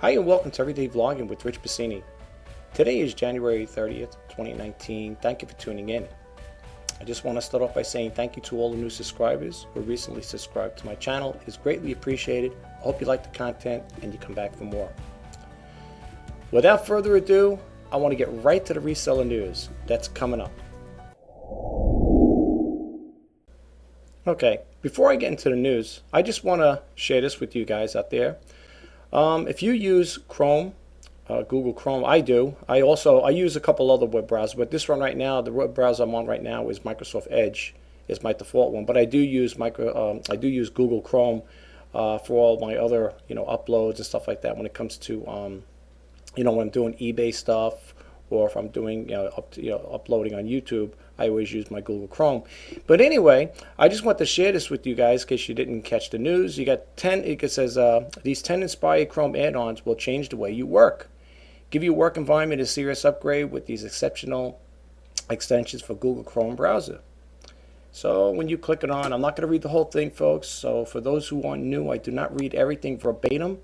Hi and welcome to Everyday Vlogging with Rich Pasini. Today is January 30th, 2019. Thank you for tuning in. I just want to start off by saying thank you to all the new subscribers who recently subscribed to my channel. It's greatly appreciated. I hope you like the content and you come back for more. Without further ado, I want to get right to the reseller news that's coming up. Okay, before I get into the news, I just want to share this with you guys out there. If you use Chrome, Google Chrome, I do. I use a couple other web browsers, but this one right now, the web browser I'm on right now is Microsoft Edge. Is my default one, but I do use Google Chrome for all my other uploads and stuff like that. When it comes to when I'm doing eBay stuff, or if I'm doing uploading on YouTube, I always use my Google Chrome. But anyway, I just want to share this with you guys in case you didn't catch the news. You got 10. It says these 10 inspired Chrome add-ons will change the way you work. Give your work environment a serious upgrade with these exceptional extensions for Google Chrome browser. So when you click it on, I'm not going to read the whole thing, folks. So for those who aren't new, I do not read everything verbatim.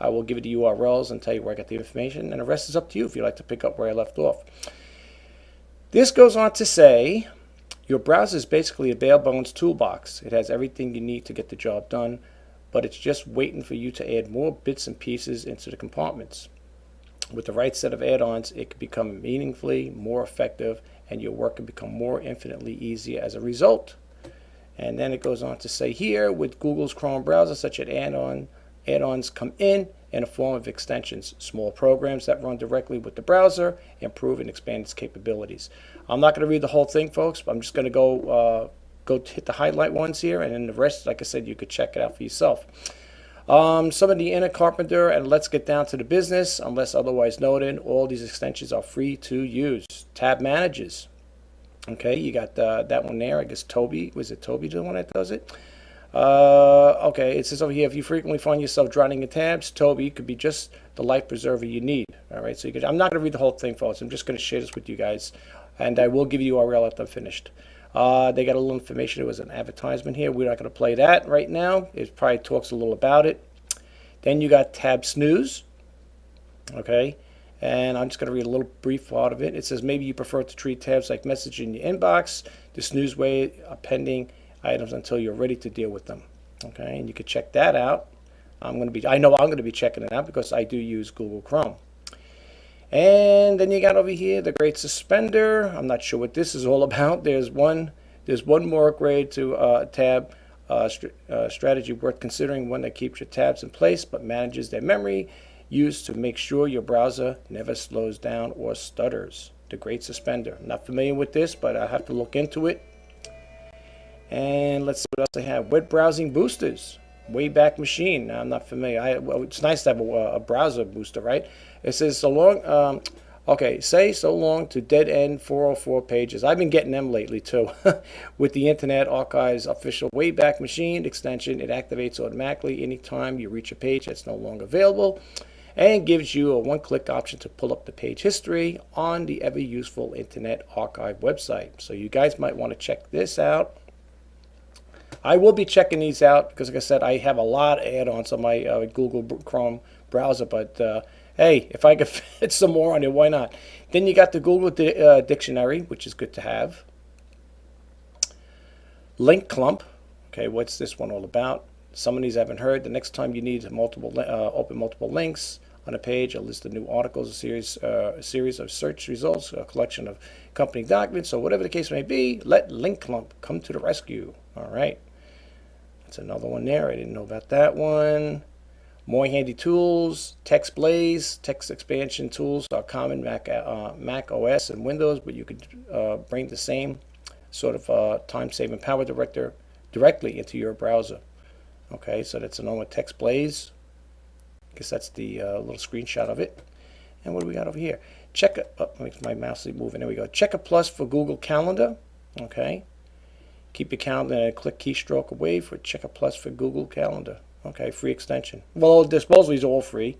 I will give you the URLs and tell you where I got the information, and the rest is up to you if you'd like to pick up where I left off. This goes on to say, your browser is basically a bare bones toolbox. It has everything you need to get the job done, but it's just waiting for you to add more bits and pieces into the compartments. With the right set of add-ons, it can become meaningfully more effective, and your work can become more infinitely easier as a result. And then it goes on to say here, with Google's Chrome browser, such an add-ons come in a form of extensions, small programs that run directly with the browser, improve and expand its capabilities. I'm not going to read the whole thing, folks. I'm just going to go hit the highlight ones here, and then the rest, like I said, you could check it out for yourself. Some of the inner carpenter, and let's get down to the business. Unless otherwise noted, all these extensions are free to use. Tab managers. Okay, you got that one there. I guess Toby. Was it Toby the one that does it? Okay, it says over here, if you frequently find yourself drowning in tabs, Toby could be just the life preserver you need. All right, so I'm not going to read the whole thing, folks. I'm just going to share this with you guys, and I will give you URL after I'm finished. They got a little information. It was an advertisement here. We're not going to play that right now. It probably talks a little about it. Then you got tab snooze. Okay, and I'm just going to read a little brief part of it. It says maybe you prefer to treat tabs like message in your inbox. The snooze way pending items until you're ready to deal with them. Okay, and you can check that out. I know I'm going to be checking it out because I do use Google Chrome. And then you got over here the Great Suspender. I'm not sure what this is all about. There's one more upgrade to tab strategy worth considering, one that keeps your tabs in place but manages their memory used to make sure your browser never slows down or stutters. The Great Suspender. I'm not familiar with this, but I have to look into it. And let's see what else they have. Web browsing boosters. Wayback Machine. Now, I'm not familiar. It's nice to have a browser booster, right? It says so long. Say so long to dead end 404 pages. I've been getting them lately too. With the Internet Archive's official Wayback Machine extension, it activates automatically anytime you reach a page that's no longer available, and gives you a one-click option to pull up the page history on the ever-useful Internet Archive website. So you guys might want to check this out. I will be checking these out because, like I said, I have a lot of add-ons on my Google Chrome browser. But hey, if I could fit some more on it, why not? Then you got the Google Dictionary, which is good to have. Link Clump. Okay, what's this one all about? Some of these I haven't heard. The next time you need open multiple links on a page, a list of new articles, a series of search results, a collection of company documents, so whatever the case may be, let Link Clump come to the rescue. All right. That's another one there. I didn't know about that one. More handy tools. Text Blaze, text expansion tools are common Mac OS and Windows, but you could bring the same sort of time-saving power directly into your browser. Okay, so that's another one, Text Blaze. I guess that's the little screenshot of it. And what do we got over here? My mouse is moving. There we go. Checker Plus for Google Calendar. Okay. Keep your calendar and click keystroke away for Checker Plus for Google Calendar. Okay, free extension. Well, supposedly it's all free.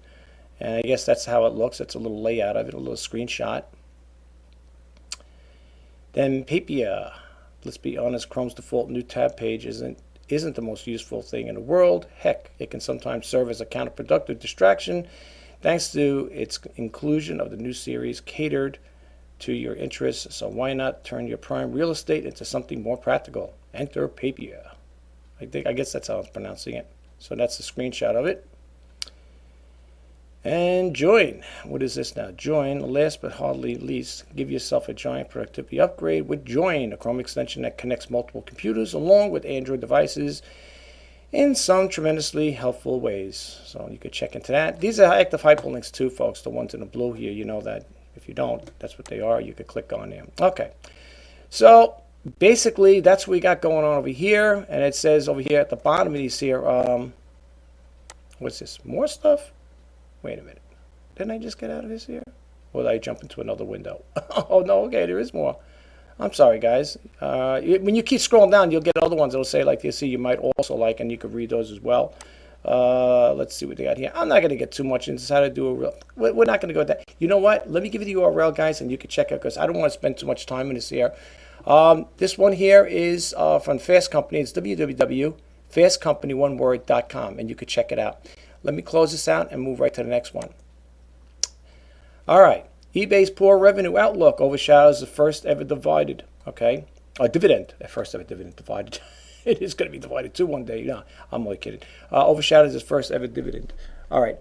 And I guess that's how it looks. That's a little layout of it, a little screenshot. Then Papier. Let's be honest, Chrome's default new tab page isn't the most useful thing in the world. Heck, it can sometimes serve as a counterproductive distraction thanks to its inclusion of the new series catered to your interests. So why not turn your prime real estate into something more practical? Enter Papia. I guess that's how I'm pronouncing it. So that's the screenshot of it. And join. What is this now? Join. Last but hardly least, give yourself a giant productivity upgrade with Join, a Chrome extension that connects multiple computers along with Android devices in some tremendously helpful ways. So you could check into that. These are active hyperlinks too, folks. The ones in the blue here, you know that. If you don't, that's what they are. You could click on them. Okay. So basically, that's what we got going on over here. And it says over here at the bottom of these here, what's this? More stuff? Wait a minute. Didn't I just get out of this here? Or did I jump into another window? Oh, no. Okay, there is more. I'm sorry, guys. When you keep scrolling down, you'll get other ones that'll say, like this, you might also like, and you can read those as well. Let's see what they got here. I'm not going to get too much into how to do a real. We're not going to go with that. You know what? Let me give you the URL, guys, and you can check it because I don't want to spend too much time in this here. This one here is from Fast Company. It's www.fastcompany1word.com, and you can check it out. Let me close this out and move right to the next one. All right. eBay's poor revenue outlook overshadows the first ever divided. Okay. Dividend. The first ever dividend divided. It is going to be divided too one day. No, I'm only kidding. Overshadows his first ever dividend. All right.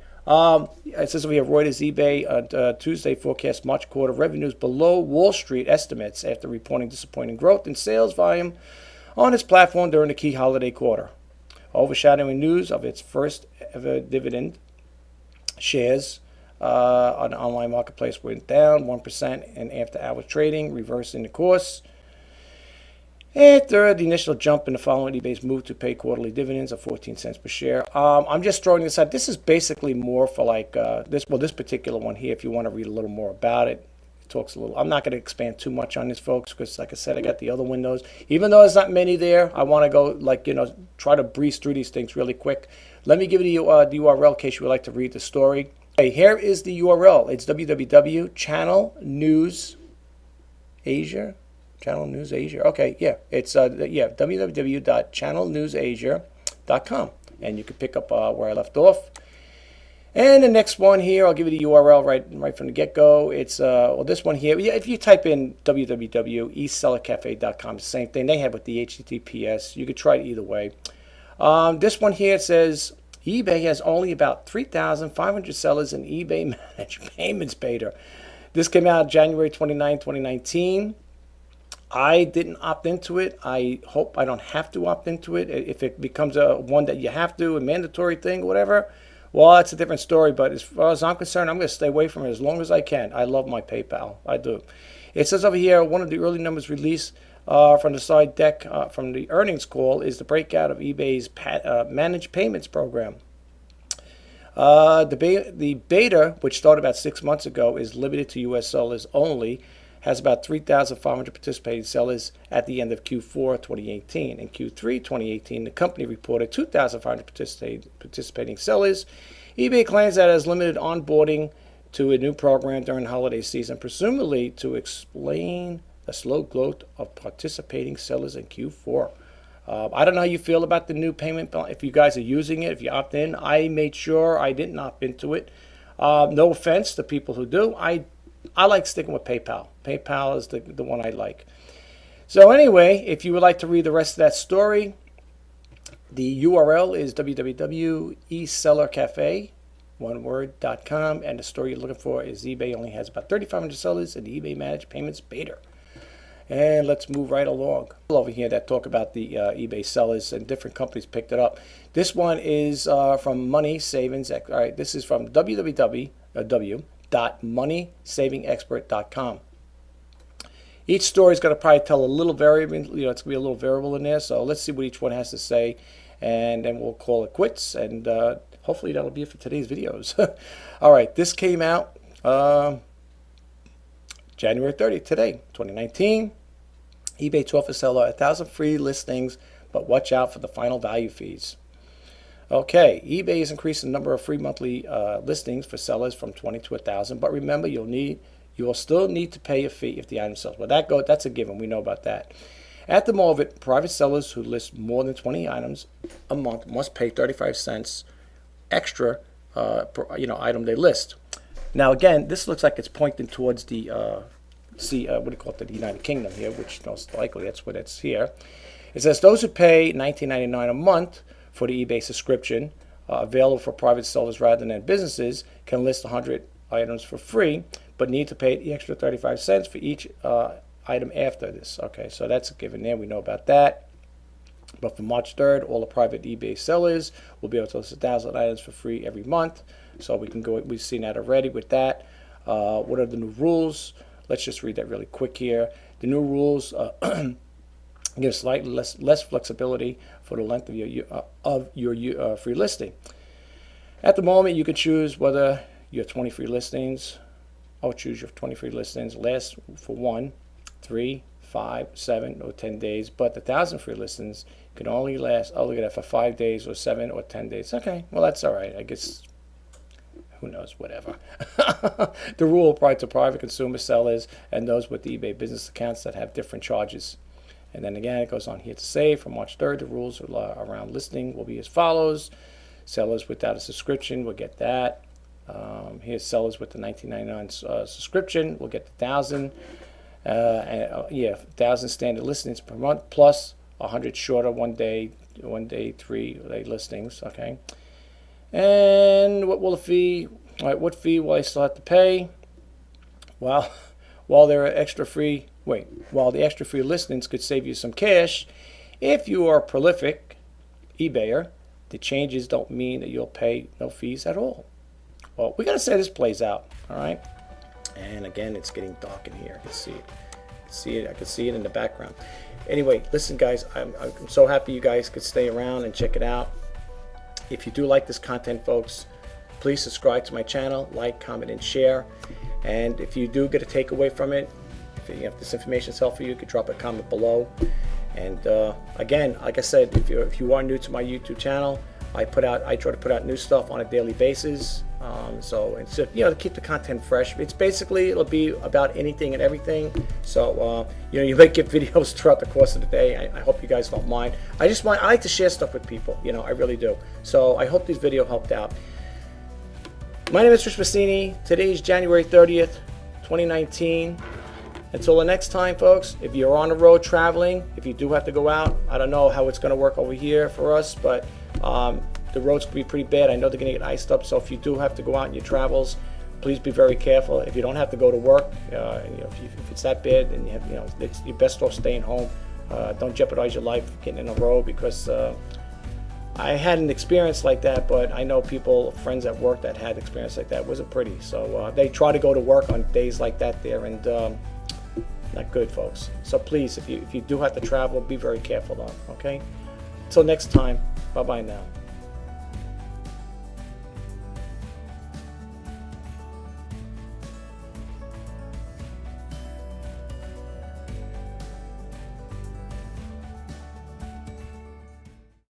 It says we have Reuters eBay on Tuesday forecast March quarter revenues below Wall Street estimates after reporting disappointing growth in sales volume on its platform during the key holiday quarter. Overshadowing news of its first ever dividend, shares on the online marketplace went down 1% in after-hours trading, reversing the course. After the initial jump in the following, eBay's move to pay quarterly dividends of 14 cents per share. I'm just throwing this out. This is basically more for like this particular one here. If you want to read a little more about it, it talks a little. I'm not going to expand too much on this, folks, because like I said, I got the other windows. Even though there's not many there, I want to go try to breeze through these things really quick. Let me give you the URL in case you would like to read the story. Okay, here is the URL. It's www.channelnewsasia. Channel News Asia. Okay, yeah, it's www.channelnewsasia.com, and you can pick up where I left off. And the next one here, I'll give you the URL right from the get-go. It's this one here. Yeah, if you type in www.esellercafe.com, it's the same thing they have with the HTTPS. You could try it either way. This one here says eBay has only about 3,500 sellers in eBay managed payments beta. This came out January 29, 2019. I didn't opt into it. I hope I don't have to opt into it. If it becomes one that you have to, a mandatory thing, whatever, well, that's a different story. But as far as I'm concerned, I'm going to stay away from it as long as I can. I love my PayPal. I do. It says over here, one of the early numbers released from the side deck from the earnings call is the breakout of eBay's managed payments program. The beta, which started about 6 months ago, is limited to U.S. sellers only, has about 3,500 participating sellers at the end of Q4 2018. In Q3 2018, the company reported 2,500 participating sellers. eBay claims that it has limited onboarding to a new program during the holiday season, presumably to explain the slow growth of participating sellers in Q4. I don't know how you feel about the new payment. If you guys are using it, if you opt in, I made sure I didn't opt into it. No offense to people who do. I like sticking with PayPal. PayPal is the one I like. So anyway, if you would like to read the rest of that story, the URL is www.esellercafe.com, and the story you're looking for is eBay only has about 3,500 sellers in the eBay Managed Payments beta. And let's move right along. Over here that talk about the eBay sellers, and different companies picked it up. This one is from Money Savings. All right, this is from www.moneysavingexpert.com. Each story is going to probably tell a little variable, it's going to be a little variable in there. So let's see what each one has to say, and then we'll call it quits. And hopefully that'll be it for today's videos. All right, this came out January 30th, today, 2019. eBay to offer seller 1,000 free listings, but watch out for the final value fees. Okay, eBay is increasing the number of free monthly listings for sellers from 20 to 1,000, but remember, you will still need to pay a fee if the item sells. Well, that's a given. We know about that. At the moment, private sellers who list more than 20 items a month must pay 35 cents extra item they list. Now again, this looks like it's pointing towards the what do you call it, the United Kingdom here, which most likely that's what it's here. It says those who pay $19.99 a month for the eBay subscription, available for private sellers rather than businesses, can list 100 items for free, but need to pay the extra 35 cents for each item after this. Okay, so that's a given there. We know about that. But from March 3rd, all the private eBay sellers will be able to list 1,000 items for free every month. So we can go. We've seen that already with that. What are the new rules? Let's just read that really quick here. The new rules give slightly less flexibility for the length of your free listing. At the moment, you can choose whether your 20 free listings. Choose your 20 free listings last for 1, 3, 5, 7, or 10 days, but the 1,000 free listings can only last, look at that, for 5 days or 7 or 10 days. Okay, well, that's all right. I guess, who knows, whatever. The rule applies to private consumer sellers and those with eBay business accounts that have different charges. And then again, it goes on here to say, from March 3rd, the rules around listing will be as follows. Sellers without a subscription will get that. Here's sellers with the $19.99 subscription will get the 1,000. 1,000 standard listings per month plus 100 shorter one day 3-day listings. Okay, and what will the fee? All right, what fee will I still have to pay? Well, while the extra free listings could save you some cash, if you are a prolific eBayer, the changes don't mean that you'll pay no fees at all. Well, we're gonna say this plays out. All right. And again, it's getting dark in here. I can see it. I can see it in the background. Anyway, listen, guys, I'm so happy you guys could stay around and check it out. If you do like this content, folks, please subscribe to my channel, like, comment, and share. And if you do get a takeaway from it, if this information is helpful, you could drop a comment below. And again, like I said, if you are new to my YouTube channel, I try to put out new stuff on a daily basis. So it's just, to keep the content fresh. It'll be about anything and everything. So you might get videos throughout the course of the day. I hope you guys don't mind. I like to share stuff with people. I really do. So I hope this video helped out. My name is Pasini. Today is January 30th, 2019. Until the next time, folks, if you're on the road traveling, if you do have to go out, I don't know how it's going to work over here for us, but the roads could be pretty bad. I know they're going to get iced up, so if you do have to go out in your travels, please be very careful. If you don't have to go to work, if it's that bad, then you're best off staying home. Don't jeopardize your life getting in a road, because I had an experience like that, but I know friends at work that had experience like that. It wasn't pretty. So they try to go to work on days like that there, and not good, folks. So please, if you do have to travel, be very careful though, okay? Until next time, bye-bye now.